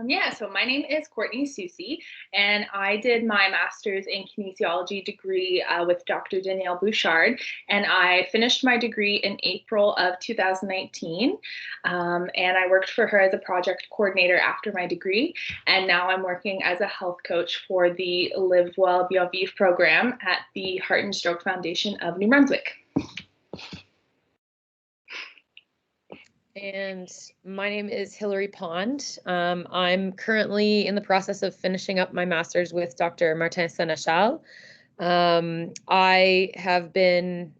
Yeah, so my name is Courtney Soucy, and I did my master's in kinesiology degree with Dr. Danielle Bouchard, and I finished my degree in April of 2019. And I worked for her as a project coordinator after my degree, and now I'm working as a health coach for the Live Well Bien Vivre program at the Heart and Stroke Foundation of New Brunswick. And my name is Hilary Pond. I'm currently in the process of finishing up my master's with Dr. Martin Sénéchal. I have been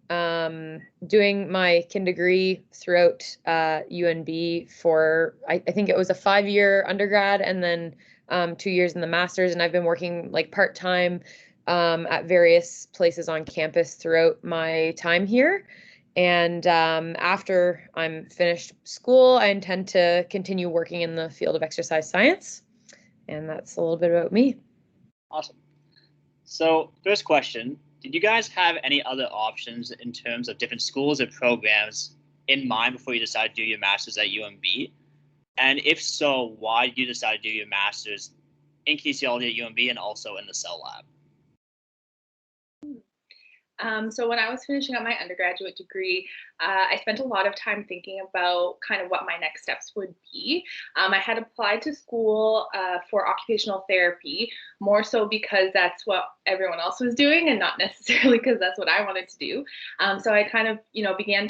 doing my kin degree throughout UNB for, I think it was a 5-year undergrad and then 2 years in the master's. And I've been working like part-time at various places on campus throughout my time here. And after I'm finished school, I intend to continue working in the field of exercise science. And that's a little bit about me. Awesome. So first question, did you guys have any other options in terms of different schools or programs in mind before you decided to do your master's at UNB? And if so, why did you decide to do your master's in kinesiology at UNB and also in the CELLab? So when I was finishing up my undergraduate degree, I spent a lot of time thinking about kind of what my next steps would be. I had applied to school for occupational therapy, more so because that's what everyone else was doing and not necessarily because that's what I wanted to do. So I kind of, began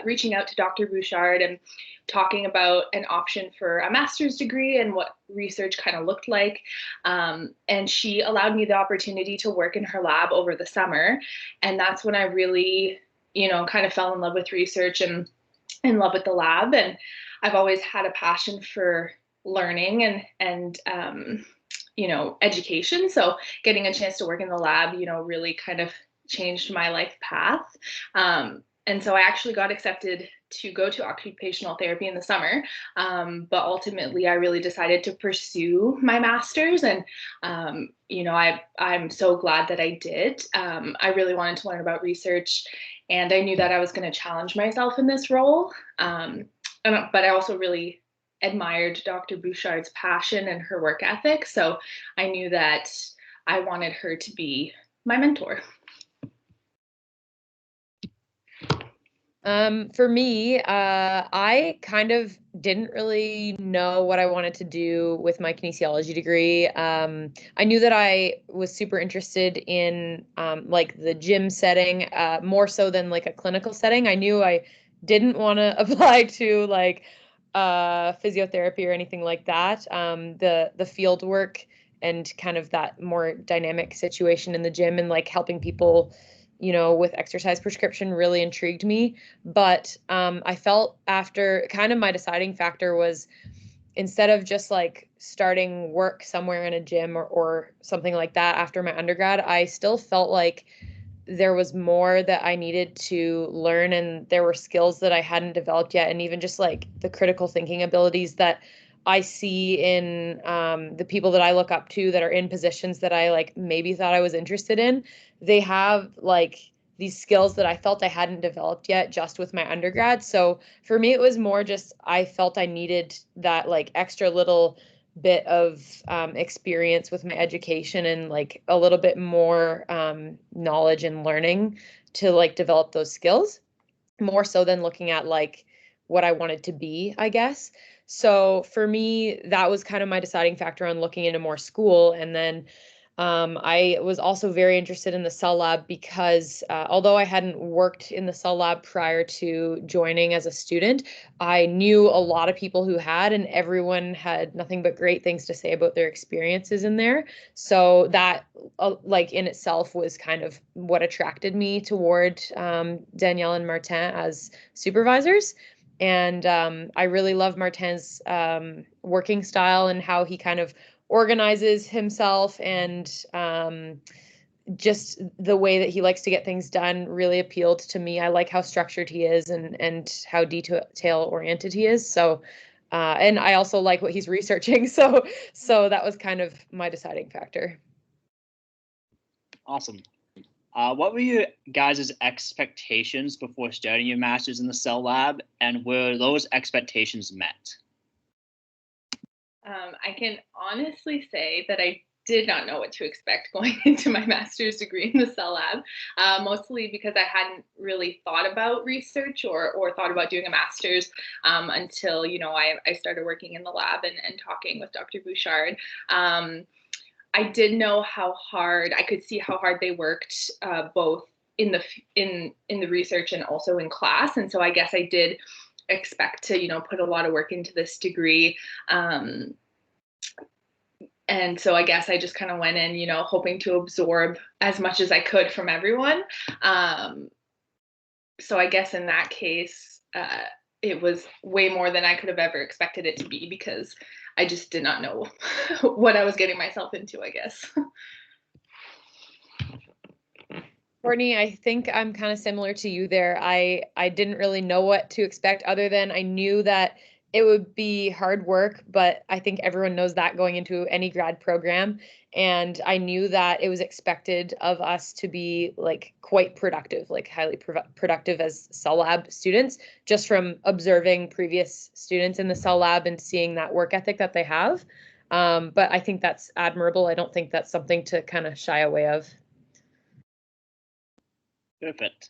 reaching out to Dr. Bouchard and talking about an option for a master's degree and what research kind of looked like. And she allowed me the opportunity to work in her lab over the summer. And that's when I really, kind of fell in love with research and in love with the lab. And I've always had a passion for learning and education. So getting a chance to work in the lab, really kind of changed my life path. And so I actually got accepted to go to occupational therapy in the summer. But ultimately, I really decided to pursue my master's. And, I'm so glad that I did. I really wanted to learn about research. And I knew that I was going to challenge myself in this role. But I also really admired Dr. Bouchard's passion and her work ethic. So I knew that I wanted her to be my mentor. For me, I kind of didn't really know what I wanted to do with my kinesiology degree. I knew that I was super interested in like the gym setting, more so than like a clinical setting. I knew I didn't want to apply to like physiotherapy or anything like that. The field work and kind of that more dynamic situation in the gym and like helping people with exercise prescription really intrigued me. But I felt after kind of my deciding factor was instead of just like starting work somewhere in a gym or something like that after my undergrad, I still felt like there was more that I needed to learn and there were skills that I hadn't developed yet. And even just like the critical thinking abilities that I see in the people that I look up to that are in positions that I like maybe thought I was interested in. They have like these skills that I felt I hadn't developed yet just with my undergrad. So for me, it was more just I felt I needed that like extra little bit of experience with my education and like a little bit more knowledge and learning to like develop those skills more so than looking at like what I wanted to be, I guess. So for me, that was kind of my deciding factor on looking into more school. And then I was also very interested in the CELLab because although I hadn't worked in the CELLab prior to joining as a student, I knew a lot of people who had, and everyone had nothing but great things to say about their experiences in there. So that, like in itself, was kind of what attracted me toward Danielle and Martin as supervisors. And I really love Martin's working style and how he kind of organizes himself and just the way that he likes to get things done really appealed to me. I like how structured he is and how detail oriented he is. So and I also like what he's researching. So that was kind of my deciding factor. Awesome. What were your guys' expectations before starting your master's in the CELLab, and were those expectations met? I can honestly say that I did not know what to expect going into my master's degree in the CELLab, mostly because I hadn't really thought about research or thought about doing a master's until, I started working in the lab and talking with Dr. Bouchard. I did know how hard, I could see how hard they worked both in the research and also in class. And so I guess I did expect to, put a lot of work into this degree. And so I guess I just kind of went in, hoping to absorb as much as I could from everyone. So I guess in that case, it was way more than I could have ever expected it to be because I just did not know what I was getting myself into, I guess. Courtni, I think I'm kind of similar to you there. I didn't really know what to expect other than I knew that it would be hard work, but I think everyone knows that going into any grad program. And I knew that it was expected of us to be like quite productive, like highly productive as CELLab students, just from observing previous students in the CELLab and seeing that work ethic that they have. But I think that's admirable. I don't think that's something to kind of shy away of. Perfect.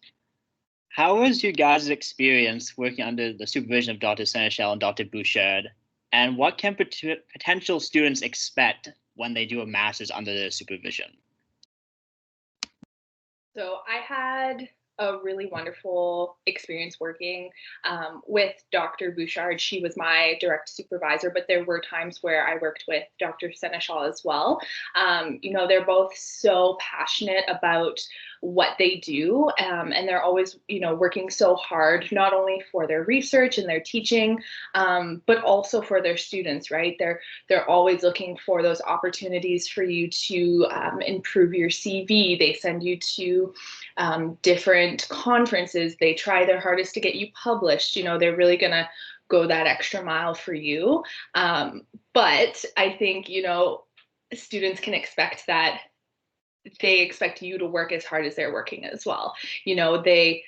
How was your guys' experience working under the supervision of Dr. Sénéchal and Dr. Bouchard? And what can potential students expect when they do a master's under their supervision? So I had a really wonderful experience working with Dr. Bouchard. She was my direct supervisor, but there were times where I worked with Dr. Sénéchal as well. They're both so passionate about what they do, and they're always, working so hard, not only for their research and their teaching, but also for their students, right? They're always looking for those opportunities for you to improve your CV. They send you to different conferences. They try their hardest to get you published. They're really gonna go that extra mile for you. But I think, students can expect that they expect you to work as hard as they're working as well. They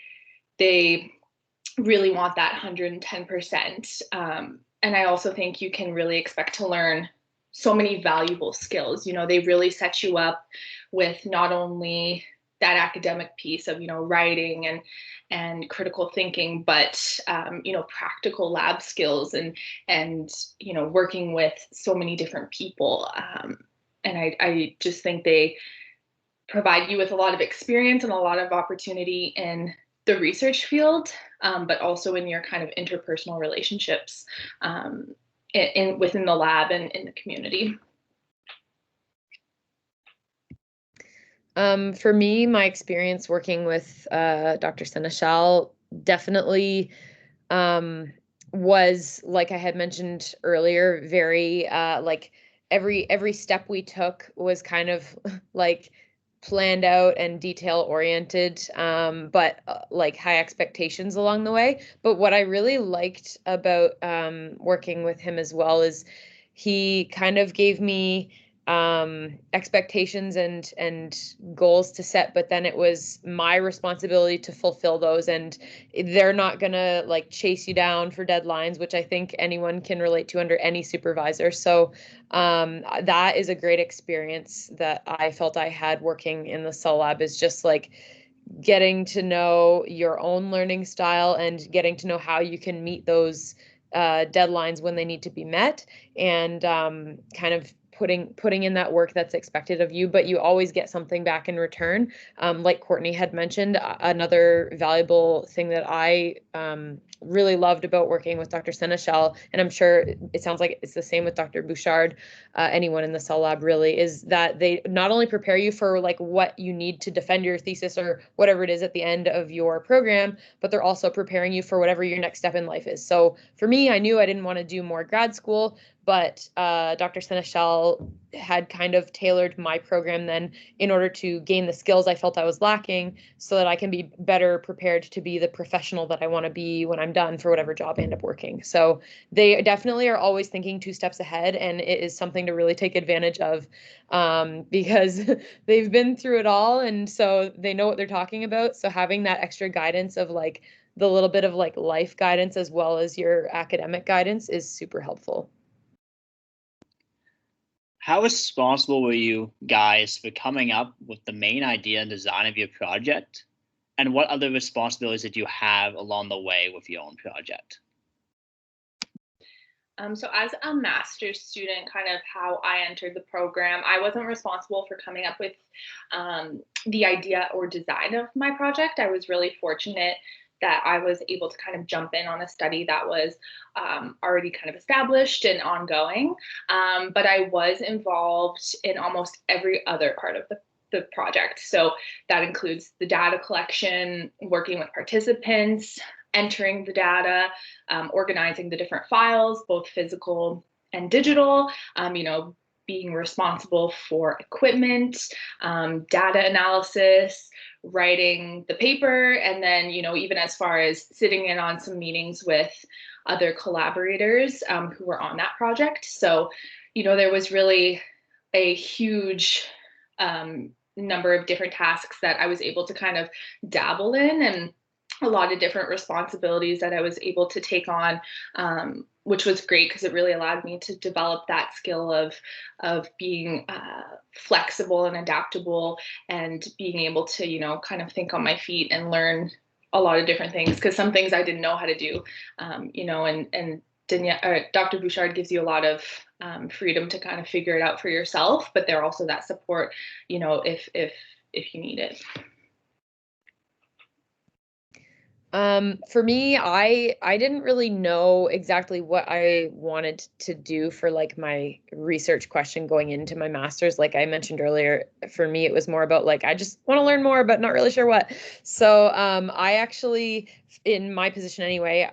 really want that 110%. And I also think you can really expect to learn so many valuable skills. They really set you up with not only that academic piece of, writing and critical thinking, but, practical lab skills and, working with so many different people. And I just think they provide you with a lot of experience and a lot of opportunity in the research field, but also in your kind of interpersonal relationships within the lab and in the community. For me, my experience working with Dr. Sénéchal definitely was, like I had mentioned earlier, very like every step we took was kind of like planned out and detail oriented, but like high expectations along the way. But what I really liked about working with him as well is he kind of gave me expectations and goals to set, but then it was my responsibility to fulfill those, and they're not gonna like chase you down for deadlines, which I think anyone can relate to under any supervisor. So that is a great experience that I felt I had working in the CELLab, is just like getting to know your own learning style and getting to know how you can meet those deadlines when they need to be met, and kind of putting in that work that's expected of you, but you always get something back in return. Like Courtni had mentioned, another valuable thing that I really loved about working with Dr. Sénéchal, and I'm sure it sounds like it's the same with Dr. Bouchard, anyone in the CELLab really, is that they not only prepare you for like what you need to defend your thesis or whatever it is at the end of your program, but they're also preparing you for whatever your next step in life is. So for me, I knew I didn't want to do more grad school, but Dr. Sénéchal had kind of tailored my program then in order to gain the skills I felt I was lacking so that I can be better prepared to be the professional that I want to be when I'm done for whatever job I end up working. So they definitely are always thinking 2 steps ahead, and it is something to really take advantage of, because they've been through it all, and so they know what they're talking about. So having that extra guidance of like the little bit of like life guidance as well as your academic guidance is super helpful. How responsible were you guys for coming up with the main idea and design of your project? And what other responsibilities did you have along the way with your own project? So as a master's student, kind of how I entered the program, I wasn't responsible for coming up with the idea or design of my project. I was really fortunate that I was able to kind of jump in on a study that was already kind of established and ongoing. But I was involved in almost every other part of the project. So that includes the data collection, working with participants, entering the data, organizing the different files, both physical and digital, being responsible for equipment, data analysis, writing the paper, and then, even as far as sitting in on some meetings with other collaborators who were on that project. So, there was really a huge number of different tasks that I was able to kind of dabble in, and a lot of different responsibilities that I was able to take on, which was great because it really allowed me to develop that skill of being flexible and adaptable, and being able to, kind of think on my feet and learn a lot of different things, because some things I didn't know how to do, and Dr. Bouchard gives you a lot of freedom to kind of figure it out for yourself, but they're also that support, if you need it. For me, I didn't really know exactly what I wanted to do for like my research question going into my master's. Like I mentioned earlier, for me, it was more about like, I just want to learn more, but not really sure what. So I actually, in my position anyway,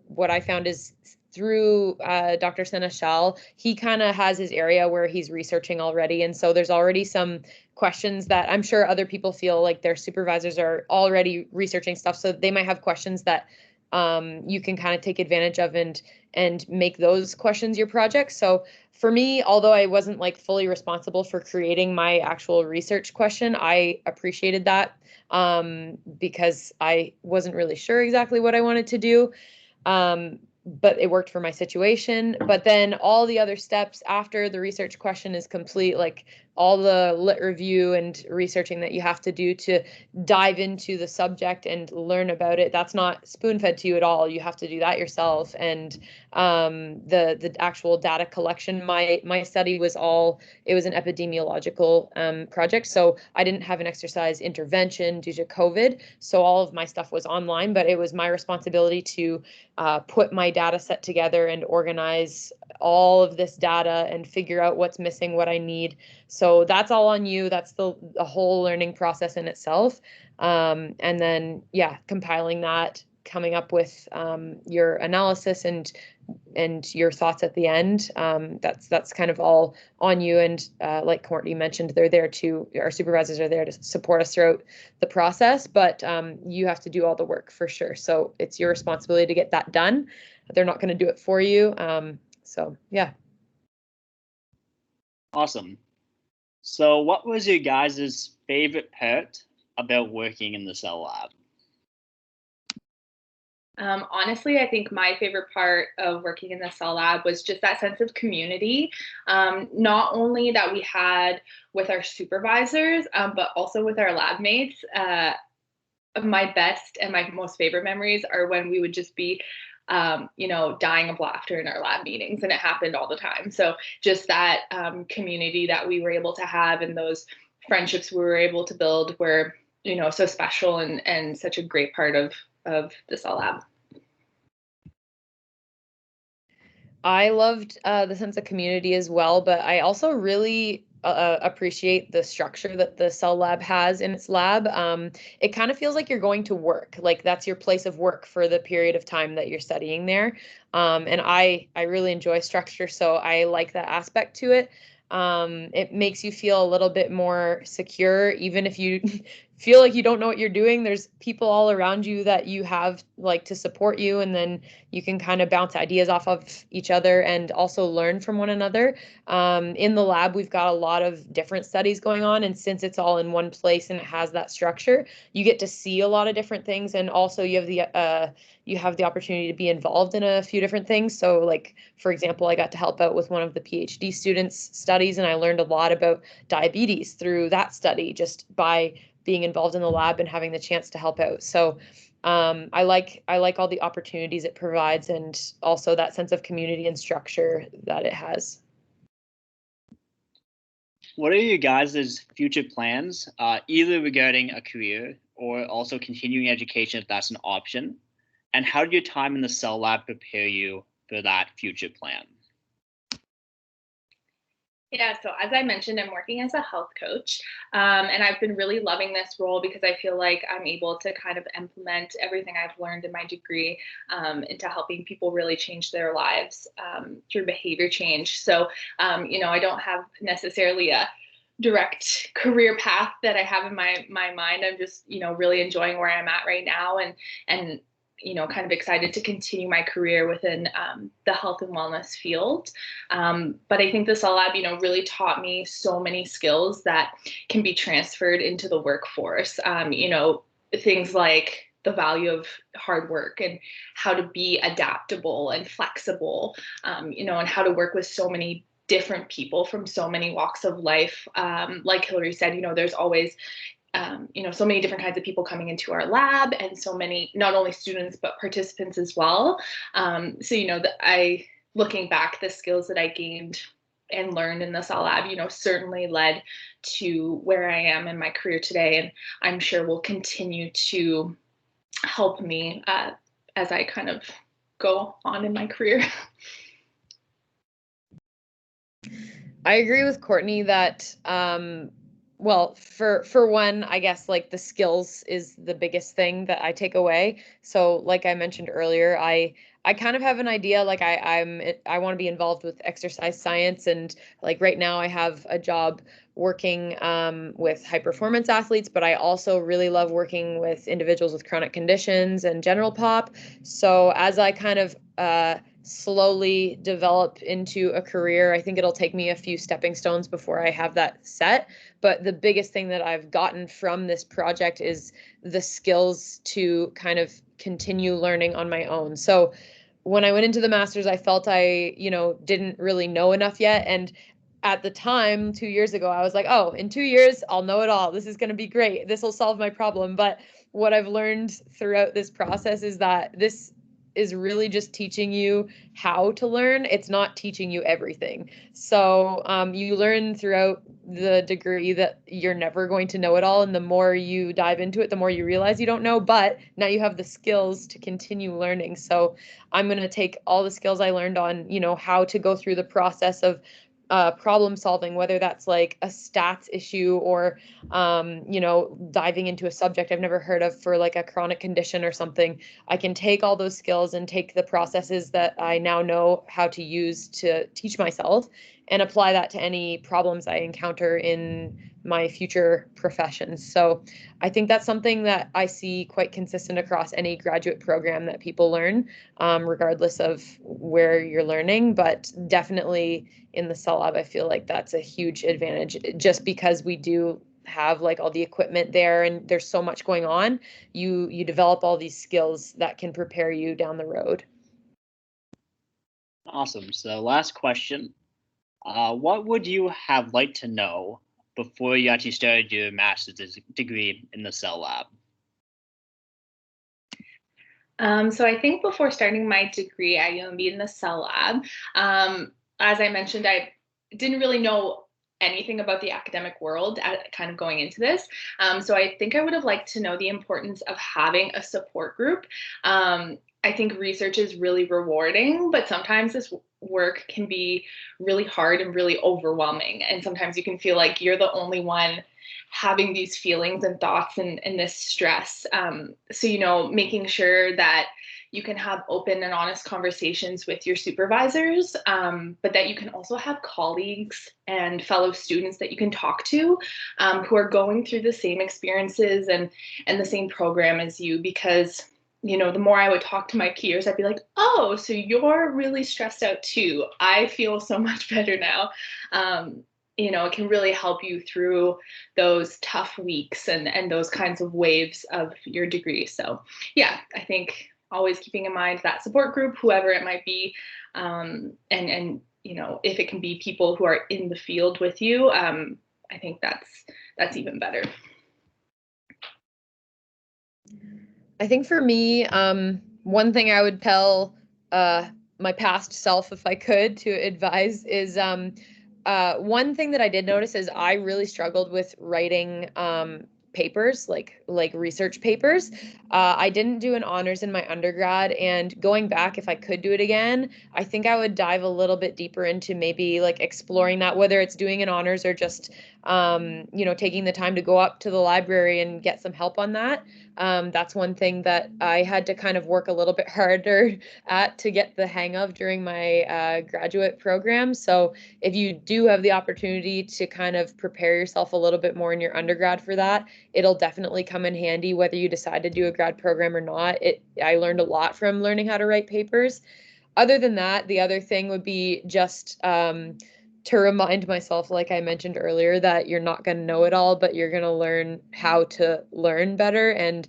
what I found is through Dr. Sénéchal, he kind of has his area where he's researching already. And so there's already some questions that I'm sure other people feel like their supervisors are already researching stuff. So they might have questions that you can kind of take advantage of and make those questions your project. So for me, although I wasn't like fully responsible for creating my actual research question, I appreciated that because I wasn't really sure exactly what I wanted to do. But it worked for my situation. But then all the other steps after the research question is complete, like all the lit review and researching that you have to do to dive into the subject and learn about it, that's not spoon-fed to you at all. You have to do that yourself. And the actual data collection, my study was it was an epidemiological project. So I didn't have an exercise intervention due to COVID. So all of my stuff was online, but it was my responsibility to put my data set together and organize all of this data and figure out what's missing, what I need. So that's all on you. That's the whole learning process in itself. And then, compiling that, coming up with your analysis and your thoughts at the end. That's kind of all on you. And like Courtni mentioned, our supervisors are there to support us throughout the process, but you have to do all the work for sure. So it's your responsibility to get that done. They're not going to do it for you. So yeah. Awesome. So what was your guys' favorite part about working in the CELLab? Honestly, I think my favorite part of working in the CELLab was just that sense of community, not only that we had with our supervisors, but also with our lab mates. My best and my most favorite memories are when we would just be dying of laughter in our lab meetings, and it happened all the time. So just that community that we were able to have, and those friendships we were able to build were, so special and such a great part of the CELLab. I loved the sense of community as well, but I also really appreciate the structure that the CELLab has in its lab. It kind of feels like you're going to work, like that's your place of work for the period of time that you're studying there. And I really enjoy structure, so I like that aspect to it. It makes you feel a little bit more secure, even if you feel like you don't know what you're doing, there's people all around you that you have like to support you, and then you can kind of bounce ideas off of each other and also learn from one another. In the lab, we've got a lot of different studies going on, and since it's all in one place and it has that structure, you get to see a lot of different things, and also you have the opportunity to be involved in a few different things. So like, for example, I got to help out with one of the PhD students' studies, and I learned a lot about diabetes through that study just by being involved in the lab and having the chance to help out. So I like all the opportunities it provides, and also that sense of community and structure that it has. What are your guys' future plans, either regarding a career or also continuing education if that's an option? And how did your time in the CELLab prepare you for that future plan? Yeah, so as I mentioned, I'm working as a health coach, and I've been really loving this role because I feel like I'm able to kind of implement everything I've learned in my degree into helping people really change their lives through behavior change. So, I don't have necessarily a direct career path that I have in my mind. I'm just, really enjoying where I'm at right now, and kind of excited to continue my career within the health and wellness field. But I think the CELLab, really taught me so many skills that can be transferred into the workforce. Things like the value of hard work and how to be adaptable and flexible, and how to work with so many different people from so many walks of life. Like Hilary said, there's always so many different kinds of people coming into our lab, and so many, not only students, but participants as well. Looking back, the skills that I gained and learned in the CELLab, certainly led to where I am in my career today. And I'm sure will continue to help me as I kind of go on in my career. I agree with Courtni that well, for one, I guess like the skills is the biggest thing that I take away. So like I mentioned earlier, I kind of have an idea, like I want to be involved with exercise science, and like right now I have a job working with high performance athletes, but I also really love working with individuals with chronic conditions and general pop. So as I kind of slowly develop into a career, I think it'll take me a few stepping stones before I have that set. But the biggest thing that I've gotten from this project is the skills to kind of continue learning on my own. So when I went into the master's, I felt I, didn't really know enough yet. And at the time, 2 years ago, I was like, oh, in 2 years, I'll know it all. This is going to be great. This will solve my problem. But what I've learned throughout this process is that this is really just teaching you how to learn. It's not teaching you everything. So you learn throughout the degree that you're never going to know it all. And the more you dive into it, the more you realize you don't know. But now you have the skills to continue learning. So I'm going to take all the skills I learned on, how to go through the process of problem solving, whether that's like a stats issue or, diving into a subject I've never heard of for like a chronic condition or something. I can take all those skills and take the processes that I now know how to use to teach myself and apply that to any problems I encounter in my future professions. So I think that's something that I see quite consistent across any graduate program that people learn, regardless of where you're learning. But definitely in the CELLab, I feel like that's a huge advantage, just because we do have like all the equipment there and there's so much going on. You develop all these skills that can prepare you down the road. Awesome. So last question. What would you have liked to know before you actually started your master's degree in the CELLab? So I think before starting my degree at UMB in the CELLab, as I mentioned, I didn't really know anything about the academic world kind of going into this. So I think I would have liked to know the importance of having a support group. I think research is really rewarding, but sometimes this work can be really hard and really overwhelming. And sometimes you can feel like you're the only one having these feelings and thoughts and this stress. So, making sure that you can have open and honest conversations with your supervisors, but that you can also have colleagues and fellow students that you can talk to, who are going through the same experiences and the same program as you. Because the more I would talk to my peers, I'd be like, oh, so you're really stressed out too. I feel so much better now. It can really help you through those tough weeks and those kinds of waves of your degree. So yeah, I think always keeping in mind that support group, whoever it might be, and if it can be people who are in the field with you, I think that's even better. I think for me, one thing I would tell my past self, if I could, to advise is one thing that I did notice is I really struggled with writing papers, like research papers. I didn't do an honors in my undergrad, and going back, if I could do it again, I think I would dive a little bit deeper into maybe like exploring that, whether it's doing an honors or just taking the time to go up to the library and get some help on that. That's one thing that I had to kind of work a little bit harder at to get the hang of during my graduate program. So if you do have the opportunity to kind of prepare yourself a little bit more in your undergrad for that, it'll definitely come in handy whether you decide to do a grad program or not. I learned a lot from learning how to write papers. Other than that, the other thing would be just to remind myself, like I mentioned earlier, that you're not going to know it all, but you're going to learn how to learn better, and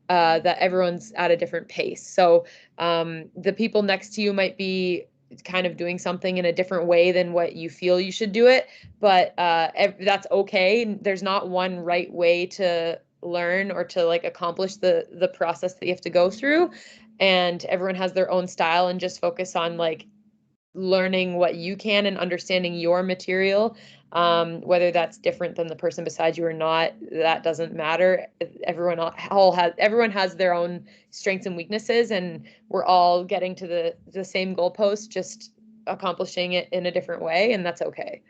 that everyone's at a different pace. So the people next to you might be kind of doing something in a different way than what you feel you should do it, but that's okay. There's not one right way to learn or to like accomplish the process that you have to go through, and everyone has their own style, and just focus on like learning what you can and understanding your material, whether that's different than the person beside you or not, that doesn't matter. Everyone has their own strengths and weaknesses, and we're all getting to the same goalpost, just accomplishing it in a different way, and that's okay.